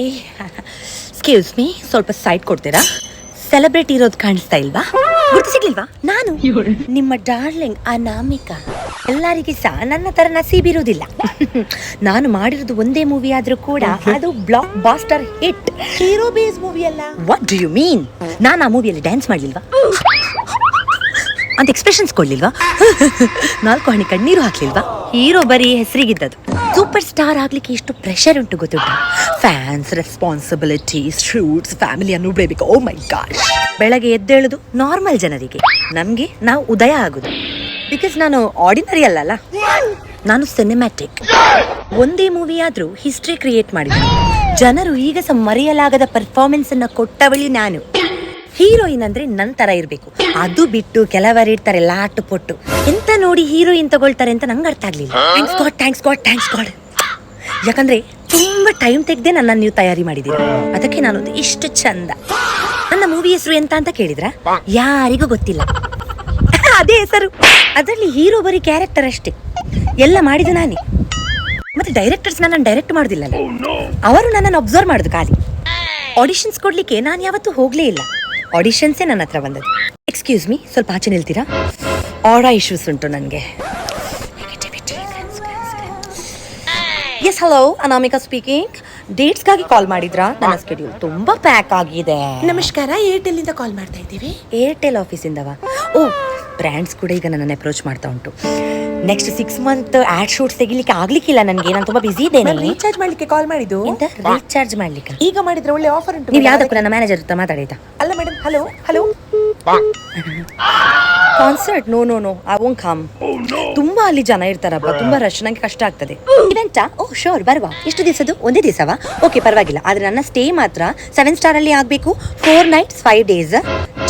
Excuse me, ಸ್ವಲ್ಪ side ಕೊಡ್ತೀರಾ? Celebrity ಇರೋದು ಕಾಣಿಸ್ತಾ ಇಲ್ವಾ? ಗುರ್ತು ಸಿಗ್ಲಿಲ್ವಾ? ನಾನು ನಿಮ್ಮ ಡಾರ್ಲಿಂಗ್ ಅನಾಮಿಕಾ. ಎಲ್ಲರಿಗೆ ಸಹ ನನ್ನ ತರ ನಸೀಬಿರುವುದಿಲ್ಲ. ನಾನು ಮಾಡಿರೋದು ಒಂದೇ ಮೂವಿ ಆದ್ರೂ ಕೂಡ ಅದು blockbuster hit. Hero base movie ಅಲ್ಲ. What do you mean? ನಾನು ಆ ಮೂವಿಯಲ್ಲಿ ಡ್ಯಾನ್ಸ್ ಮಾಡ್ಲಿಲ್ವಾ? ಅಂತ ಎಕ್ಸ್ಪ್ರೆಷನ್ಸ್ ಕೊಡ್ಲಿಲ್ವಾ? 4 ಹನಿ ಕಣ್ಣೀರು ಹಾಕ್ಲಿಲ್ವಾ? ಹೀರೋ ಬರೀ ಹೆಸರಿಗಿದ್ದದು. ಸೂಪರ್ ಸ್ಟಾರ್ ಆಗ್ಲಿಕ್ಕೆ ಎಷ್ಟು ಪ್ರೆಷರ್ ಉಂಟು ಗೊತ್ತುಂಟ? ಫ್ಯಾನ್ಸ್, ರೆಸ್ಪಾನ್ಸಿಬಿಲಿಟೀಸ್, ಶೂಟ್ಸ್, ಫ್ಯಾಮಿಲಿ ಅನ್ನು ಬಿಡಬೇಕು. ಓ ಮೈ ಗಾಡ್. ಬೆಳಗ್ಗೆ ಎದ್ದೇಳುದು ನಾರ್ಮಲ್ ಜನರಿಗೆ, ನಮ್ಗೆ ನಾವು ಉದಯ ಆಗುದು. ಬಿಕಾಸ್ ನಾನು ಆರ್ಡಿನರಿ ಅಲ್ಲಲ್ಲ, ನಾನು ಸಿನಿಮ್ಯಾಟಿಕ್. ಒಂದೇ ಮೂವಿ ಆದ್ರೂ ಹಿಸ್ಟ್ರಿ ಕ್ರಿಯೇಟ್ ಮಾಡಿದ್ರು. ಜನರು ಈಗ ಸಹ ಮರೆಯಲಾಗದ ಪರ್ಫಾರ್ಮೆನ್ಸ್ ಅನ್ನ ಕೊಟ್ಟವಳಿ ನಾನು. ಹೀರೋಯಿನ್ ಅಂದ್ರೆ ನನ್ ತರ ಇರ್ಬೇಕು. ಅದು ಬಿಟ್ಟು ಕೆಲವರು ಇರ್ತಾರೆ ಲಾಟು ಪೊಟ್ಟು. ಎಂತ ನೋಡಿ ಹೀರೋಯಿನ್ ತಗೊಳ್ತಾರೆ ಅಂತ ನಂಗೆ ಅರ್ಥ ಆಗ್ಲಿಲ್ಲ. Thanks god. ಯಾಕಂದ್ರೆ ತುಂಬಾ ಟೈಮ್ ತೆಗ್ದೆ ನನ್ನ ನೀವು ತಯಾರಿ ಮಾಡಿದ್ದೀರಿ. ಅದಕ್ಕೆ ನಾನೊಂದು ಇಷ್ಟು ಚಂದ. ನನ್ನ ಮೂವಿ ಹೆಸರು ಎಂತ ಅಂತ ಕೇಳಿದ್ರ ಯಾರಿಗೂ ಗೊತ್ತಿಲ್ಲ. ಅದೇ ಹೆಸರು. ಅದರಲ್ಲಿ ಹೀರೋ ಬರೀ ಕ್ಯಾರೆಕ್ಟರ್ ಅಷ್ಟೇ, ಎಲ್ಲ ಮಾಡಿದ್ದು ನಾನೇ. ಮತ್ತೆ ಡೈರೆಕ್ಟರ್ಸ್ ನನ್ನನ್ನು ಡೈರೆಕ್ಟ್ ಮಾಡುದಿಲ್ಲ, ಅವರು ನನ್ನನ್ನು ಅಬ್ಸರ್ವ್ ಮಾಡುದು ಖಾಲಿ. ಆಡಿಷನ್ಸ್ ಕೊಡ್ಲಿಕ್ಕೆ ನಾನು ಯಾವತ್ತೂ ಹೋಗ್ಲೇ ಇಲ್ಲ. ಆಡಿಷನ್ಸೇ ನನ್ನ ಹತ್ರ ಬಂದದ್ದು. ಎಕ್ಸ್ಕ್ಯೂಸ್ ಮೀ, ಸ್ವಲ್ಪ ಆಚೆ ನಿಲ್ತೀರಾ? ಆರಾ ಇಶ್ಯೂಸ್ ಉಂಟು ನನಗೆ. Yes, hello, Anamika speaking. ಡೇಟ್ಸ್ಗಾಗಿ ಕಾಲ್ ಮಾಡಿದ್ರಾ? ನನ್ನ ಸ್ಕೆಡ್ಯೂಲ್ ತುಂಬಾ ಪ್ಯಾಕ್ ಆಗಿದೆ. ನಮಸ್ಕಾರ, ಏರ್ಟೆಲ್ ಇಂದ ಕಾಲ್ ಮಾಡ್ತಾ ಇದ್ದೀವಿ. ಏರ್ಟೆಲ್ ಆಫೀಸಿಂದವಾ? ಓ, ಬ್ರ್ಯಾಂಡ್ಸ್ ಕೂಡ ಈಗ ನನ್ನನ್ನು ಅಪ್ರೋಚ್ ಮಾಡ್ತಾ ಉಂಟು. ನೆಕ್ಸ್ಟ್ 6 ಮಂತ್ ಆಡ್ ಶೂಟ್ಸ್ ತೆಗಿಲಿಕ್ಕೆ ಆಗ್ಲಿಕ್ಕಿಲ್ಲ ನನಗೆ. ನಾನು ತುಂಬಾ ಬಿಸಿ ಇದ್ದೇನೆ. ರೀಚಾರ್ಜ್ ಮಾಡ್ಲಿಕ್ಕೆ ಕಾಲ್ ಮಾಡಿದ್ದು. ಎಂತ ರೀಚಾರ್ಜ್ ಮಾಡ್ಲಿಕ್ಕೆ? ಈಗ ಮಾಡಿದ್ರೆ ಒಳ್ಳೆ ಆಫರ್ ಉಂಟು. ನೀವು ಯಾವ್ದಕ್ಕೂ ನನ್ನ ಮ್ಯಾನೇಜರ್ ಹತ್ರ ಮಾತಾಡಿತಾ? ಅಲ್ಲ madam, hello. Concert? No, I won't come. ತುಂಬಾ ಅಲ್ಲಿ ಜನ ಇರ್ತಾರಪ್ಪ, ತುಂಬಾ ರಶ್, ನಂಗೆ ಕಷ್ಟ ಆಗ್ತದೆ. ಇವೆಂಟಾ? ಓ ಶೋರ್, ಬರುವ. ಎಷ್ಟು ದಿವಸದ್ದು? ಒಂದೇ ದಿವಸವಾ? ಓಕೆ, ಪರವಾಗಿಲ್ಲ. ಆದ್ರೆ ನನ್ನ ಸ್ಟೇ ಮಾತ್ರ 7 ಸ್ಟಾರ್ ಅಲ್ಲಿ ಆಗ್ಬೇಕು. 4 nights 5 days.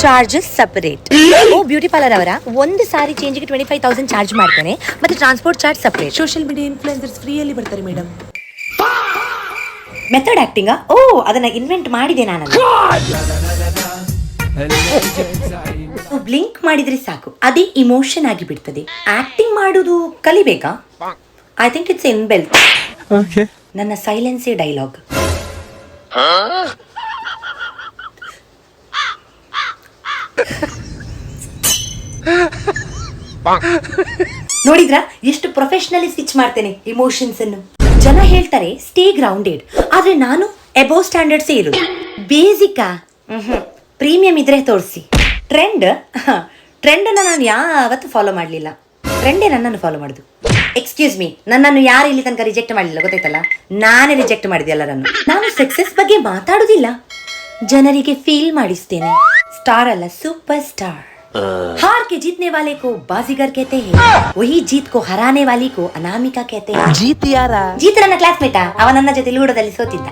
Charges separate. ಓ, ಬ್ಯೂಟಿ ಪಾರ್ಲರ್ ಅವರ ಒಂದು ಸಾರಿ ಚೇಂಜ್ಗೆ 25,000 ಚಾರ್ಜ್ ಮಾಡ್ತೇನೆ. ಮತ್ತೆ transport charge separate. Social media influencers ಫ್ರೀಯಲ್ಲಿ ಬರ್ತಾರೆ ಮೇಡಮ್. ಮೆಥಡ್ ಆಕ್ಟಿಂಗಾ? ಓ, ಅದನ್ನ ಇನ್ವೆಂಟ್ ಮಾಡಿದೆ ನಾನಲ್ಲ. ಬ್ಲಿಂಕ್ ಮಾಡಿದ್ರೆ ಸಾಕು, ಅದೇ ಇಮೋಷನ್ ಆಗಿ ಬಿಡ್ತದೆ. ಆಕ್ಟಿಂಗ್ ಮಾಡುದು ಕಲಿಬೇಕಾ? I think it's in belt. ನನ್ನ ಸೈಲೆನ್ಸೇ ಡೈಲಾಗ್. ನೋಡಿದ್ರಾ ಎಷ್ಟು ಪ್ರೊಫೆಷನಲಿ ಸ್ವಿಚ್ ಮಾಡ್ತೇನೆ ಇಮೋಷನ್ಸ್ ಅನ್ನು. ಜನ ಹೇಳ್ತಾರೆ ಸ್ಟೇ ಗ್ರೌಂಡೆಡ್, ಆದ್ರೆ ನಾನು ಅಬೋವ್ ಸ್ಟ್ಯಾಂಡರ್ಡ್ಸೇ ಇರುದು. ಬೇಸಿಕಾ? ಪ್ರೀಮಿಯಂ ಇದ್ರೆ ತೋರಿಸಿ. ಟ್ರೆಂಡ್ ನಾನು ಯಾವತ್ತೂ ಫಾಲೋ ಮಾಡಲಿಲ್ಲ. ಟ್ರೆಂಡೇ ನನ್ನನ್ನು ಫಾಲೋ ಮಾಡುದು. ಎಕ್ಸ್ಕ್ಯೂಸ್ ಮೀ, ನನ್ನನ್ನು ಯಾರು ಇಲ್ಲಿ ತನಕ ರಿಜೆಕ್ಟ್ ಮಾಡಲಿಲ್ಲ ಗೊತ್ತಾಯ್ತಲ್ಲ? ನಾನೇ ರಿಜೆಕ್ಟ್ ಮಾಡಿದೆ ಎಲ್ಲರನ್ನು. ನಾನು ಸಕ್ಸಸ್ ಬಗ್ಗೆ ಮಾತಾಡುದಿಲ್ಲ, ಜನರಿಗೆ ಫೀಲ್ ಮಾಡಿಸ್ತೇನೆ. ಸ್ಟಾರ್ ಅಲ್ಲ, ಸೂಪರ್ ಸ್ಟಾರ್. हार के जीतने वाले को बाजीगर कहते हैं, वही जीत को हराने वाली को अनामिका कहते हैं. ಜೀತ್ ಯಾರ? जीत ನನ್ನ ಕ್ಲಾಸ್ಮೇಟ. ಅವ ನನ್ನ ಜೊತೆ ಲೂಡೋದಲ್ಲಿ ಸೋತಿದ್ದ.